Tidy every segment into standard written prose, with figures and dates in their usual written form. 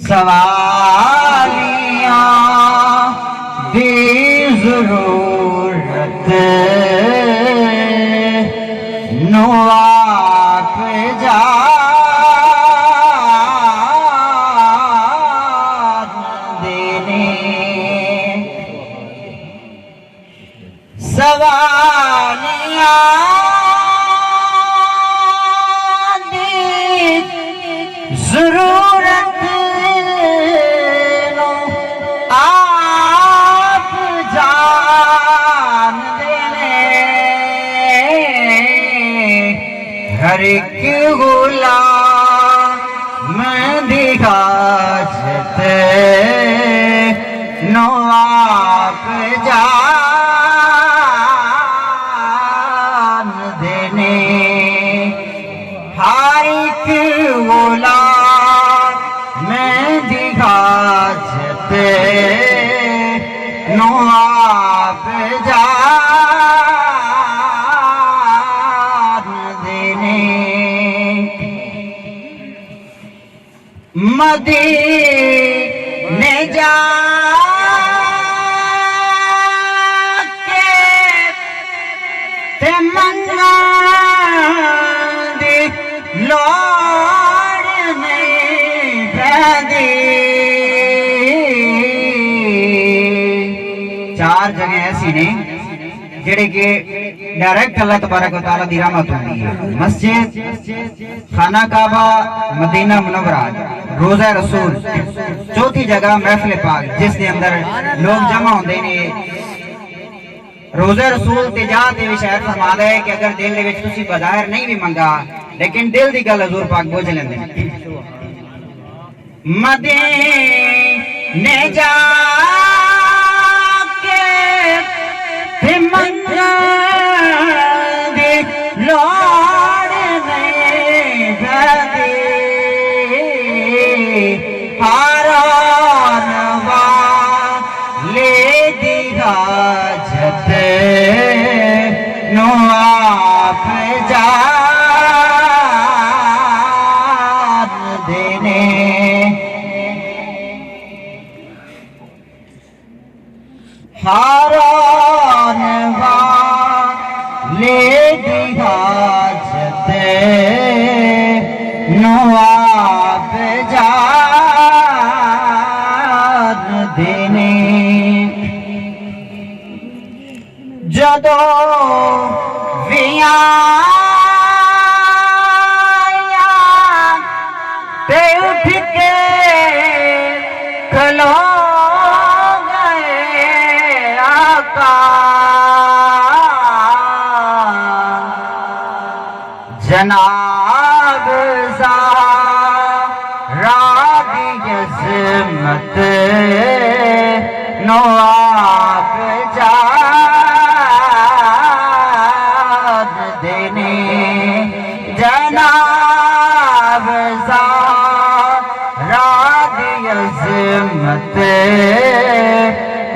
سوالیاں دی ضرورت نو آپ جان دینے سوالیاں دی ضرورت نو آپ جان دینے ہر ایک غلام دی حاجت نو آپ جان دینے ہر ایک غلام دی حاجت نو آپ جان دینے مدینے جا کے تے منگا دی لوڑ نہیں پیندی چار جگہ ایسی نے جڑے کہ ڈائریکٹ اللہ تبارک و تعالیٰ دی رحمت ہوتی ہے مسجد خانہ کعبہ مدینہ منورہ روزہ رسول چوتھی جگہ محفل پاک جس کے اندر لوگ جمع ہوندے نے روزہ رسول تجارت بھی شاید فرماتا ہے کہ اگر دل دے وچ تسی بظاہر نہیں بھی منگا لیکن دل دی گل حضور پاک بوجھ لیندے مدینے جا کے تے منگا دی لوڑ نہیں پیندی حاران والے دی حاجت نو آپ جان دینے حاران والے دی حاجت نو آپ جان دینے جدو ویاں تے اٹھ کے کھلو گئے آقا جناب زہرا دی عظمت نو آپ جان دینے جناب زہرا دی عظمت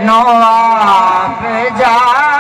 نو آپ جان